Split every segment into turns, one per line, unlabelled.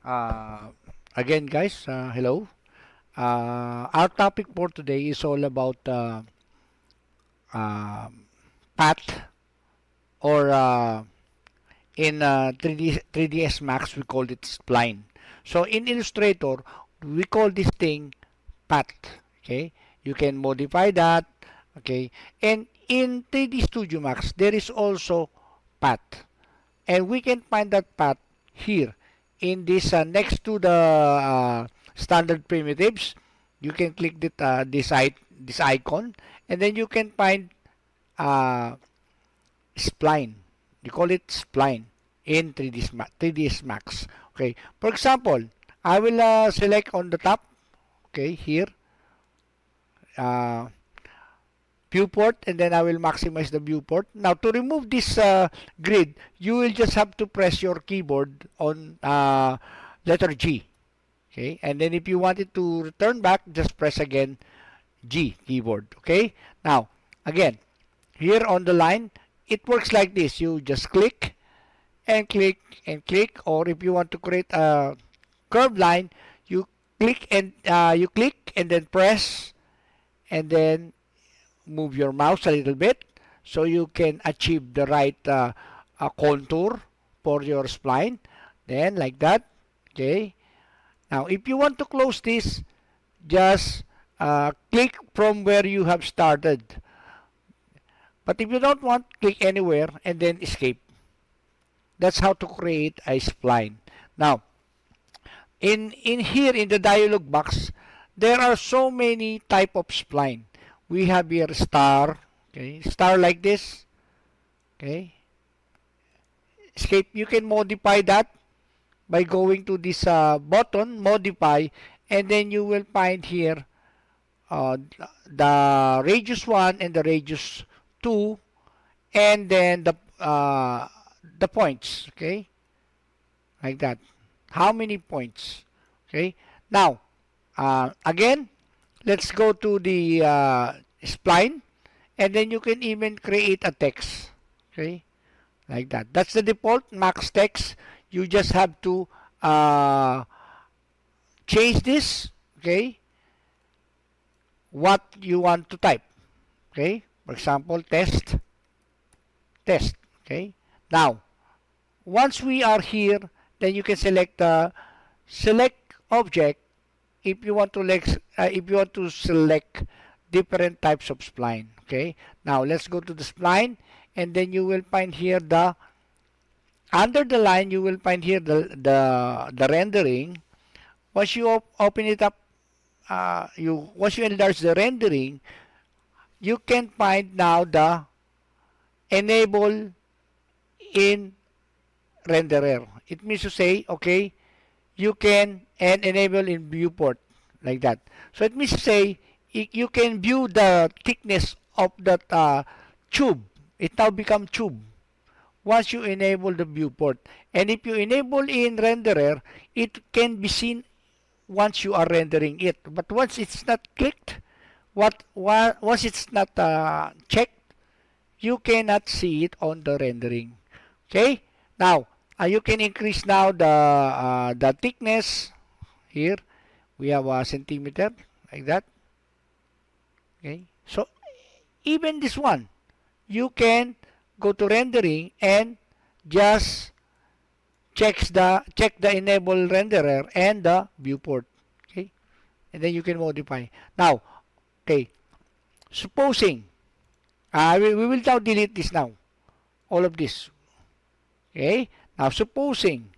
Uh, Again, guys, hello. Our topic for today is all about uh, path, or in 3ds Max we call it spline. So in Illustrator we call this thing path. Okay, you can modify that. Okay, and in 3D Studio Max there is also path, and we can find that path here in this next to the standard primitives. You can click this icon, and then you can find uh, spline. You call it spline in 3ds Max. Okay, for example, I will select on the top. Okay, here, uh, viewport, and then I will maximize the viewport. Now to remove this grid, you will just have to press your keyboard on letter G. Okay, and then if you want it to return back, just press again G keyboard. Okay, now again, here on the line, it works like this. You just click and click and click, or if you want to create a curved line, you click and then press, and then move your mouse a little bit so you can achieve the right contour for your spline. Then like that. Okay, now if you want to close this, just click from where you have started. But if you don't want, click anywhere and then escape. That's how to create a spline. Now in here in the dialog box, there are so many type of spline. We have here star. Okay, star like this. Okay, escape. You can modify that by going to this button, modify, and then you will find here the radius 1 and the radius 2, and then the points. Okay, like that. How many points? Okay, now again, let's go to the spline, and then you can even create a text. Okay, like that. That's the default max text. You just have to change this. Okay, what you want to type. Okay, for example, test. Okay, now once we are here, then you can select select object if you want to select different types of spline. Okay, now let's go to the spline, and then you will find here the under the line, you will find here the rendering. Once you open it up, once you enlarge the rendering, you can find now the enable in renderer. It means to say, okay, you can and enable in viewport, like that. So it means to say you can view the thickness of that tube. It now become tube once you enable the viewport. And if you enable in renderer, it can be seen once you are rendering it. But once it's not clicked, once it's not checked, you cannot see it on the rendering. Okay, now you can increase now the thickness. Here we have a centimeter, like that. Okay, so even this one, you can go to rendering and just check the enable renderer and the viewport. Okay, and then you can modify. Now, okay, supposing we will now delete this now, all of this. Okay, now supposing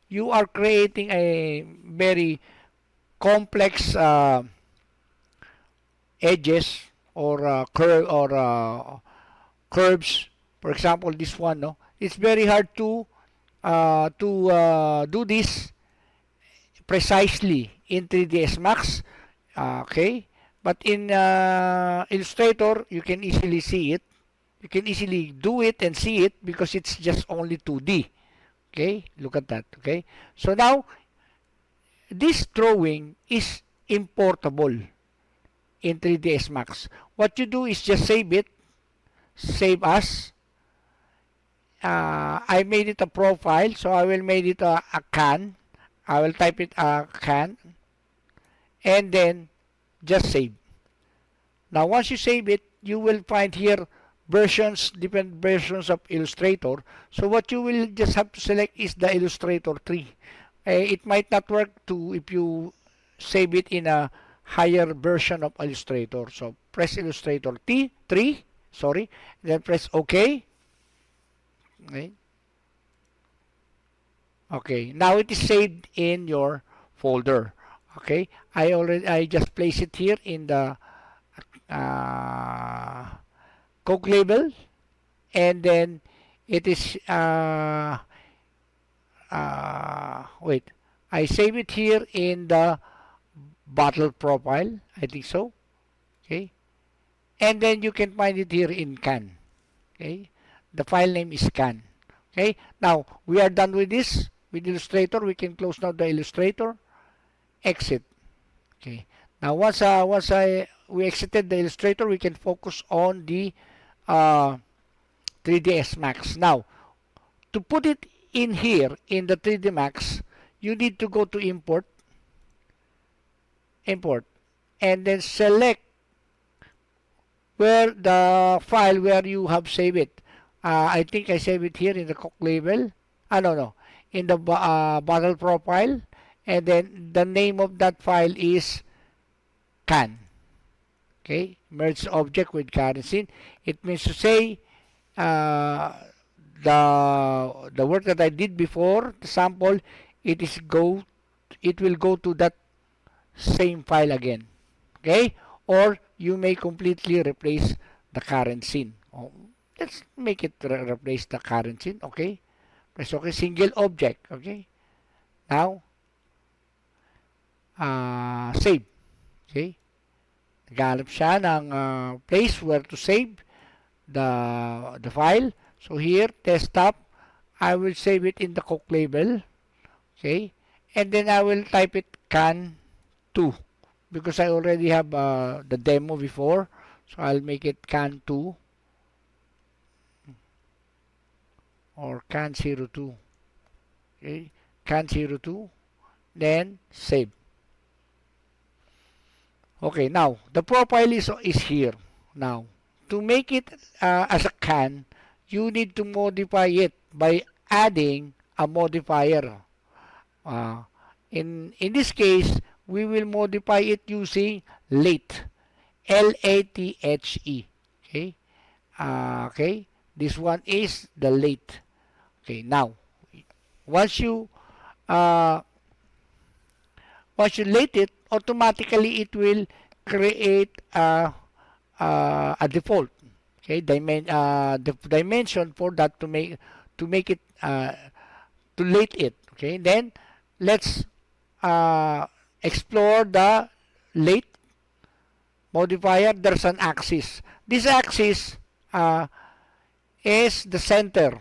you are creating a very complex edges or curves. For example, this one, no, it's very hard to do this precisely in 3ds Max. Okay, but in Illustrator, you can easily see it. You can easily do it and see it because it's just only 2D. Okay, look at that. Okay, so now this drawing is importable in 3ds Max. What you do is just save it, save as. I made it a profile, so I will make it a can, I will type it can, and then just save. Now once you save it, you will find here versions, different versions of Illustrator. So what you will just have to select is the Illustrator 3. It might not work to if you save it in a higher version of Illustrator. So press Illustrator 3, sorry, then press OK. Okay. Okay, now it is saved in your folder. Okay, I just place it here in the uh, Coke label, and then it is wait, I save it here in the bottle profile, I think so. Okay, and then you can find it here in can. Okay, the file name is can. Okay, now we are done with this with Illustrator. We can close now the Illustrator, exit. Okay, now once we exited the Illustrator, we can focus on the 3ds Max. Now to put it in here in the 3D Max, you need to go to import, and then select where the file where you have saved it. I think I save it here in the Coke label. No, in the bottle profile, and then the name of that file is can. Okay, merge object with current scene. It means to say the work that I did before the sample, it will go to that same file again. Okay, or you may completely replace the current scene. Let's make it replace the current scene. Okay, press OK, single object. Okay, now save. Okay, naghanap siya ng place where to save the file. So here, desktop, I will save it in the Coke label. Okay, and then I will type it can 2 because I already have the demo before. So I'll make it can 2 or can 02. Okay, can 02, then save. Okay, now the profile is here. Now to make it as a can, you need to modify it by adding a modifier. In this case, we will modify it using lathe, L-A-T-H-E. Okay, okay. This one is the lathe. Okay, now once you lathe it, automatically it will create a default. Okay, the dimension for that to make it to lathe it. Okay, then let's explore the lathe modifier. There's an axis. This axis is the center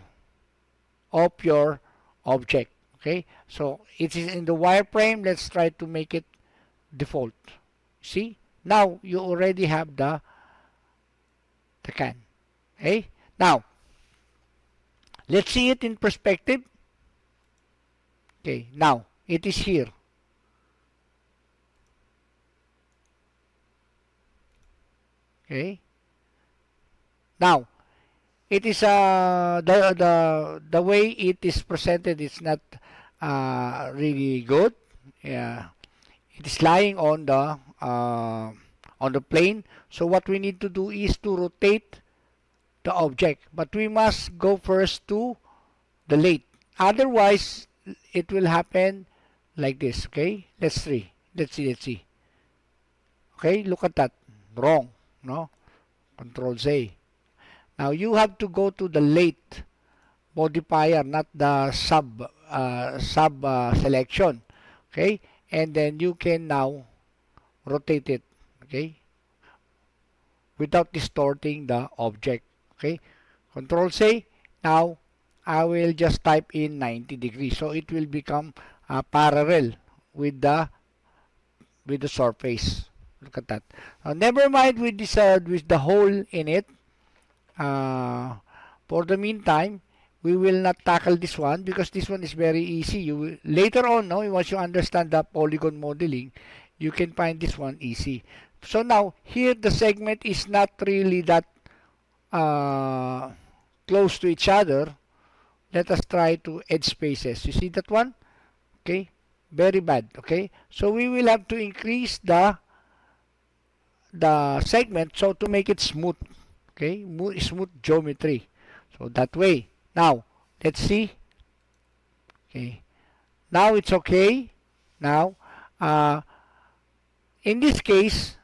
of your object. Okay, so it is in the wireframe. Let's try to make it default. See, now you already have the can. Okay, now let's see it in perspective. Okay, now it is here. Okay, now it is the way it is presented is not really good. Yeah, it is lying on the plane. So what we need to do is to rotate the object, but we must go first to the lathe. Otherwise, it will happen like this. Okay, let's see. Okay, look at that. Wrong, no? Control Z. Now you have to go to the lathe modifier, not the sub selection. Okay, and then you can now rotate it. Okay, without distorting the object. Okay, Control C. Now I will just type in 90 degrees, so it will become parallel with the surface. Look at that. Never mind with this with the hole in it. For the meantime, we will not tackle this one because this one is very easy. You will, later on, no, once you understand the polygon modeling, you can find this one easy. So now here the segment is not really that close to each other. Let us try to edge spaces. You see that one? Okay, very bad. Okay, so we will have to increase the segment so to make it smooth. Okay, smooth geometry. So that way. Now let's see. Okay, now it's okay. Now in this case,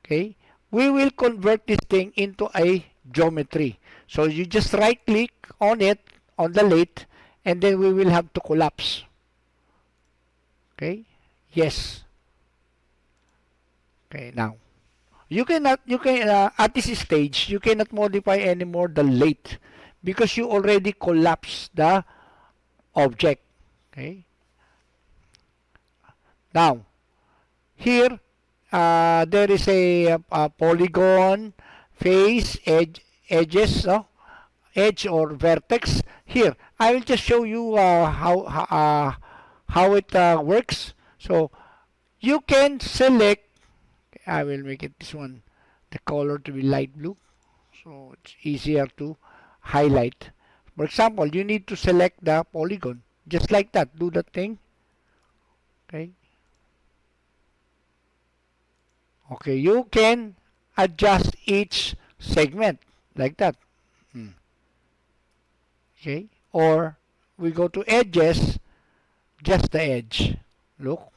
okay, we will convert this thing into a geometry. So you just right click on it on the lathe, and then we will have to collapse. Okay, yes. Okay, now you can at this stage you cannot modify anymore the lathe because you already collapse the object. Okay, now here there is a polygon, face, edges, edge or vertex. Here I will just show you how it works. So you can select, I will make it this one, the color to be light blue, so it's easier to highlight. For example, you need to select the polygon, just like that, do the thing. Okay, okay, you can adjust each segment like that. Okay, or we go to edges, just the edge. Look,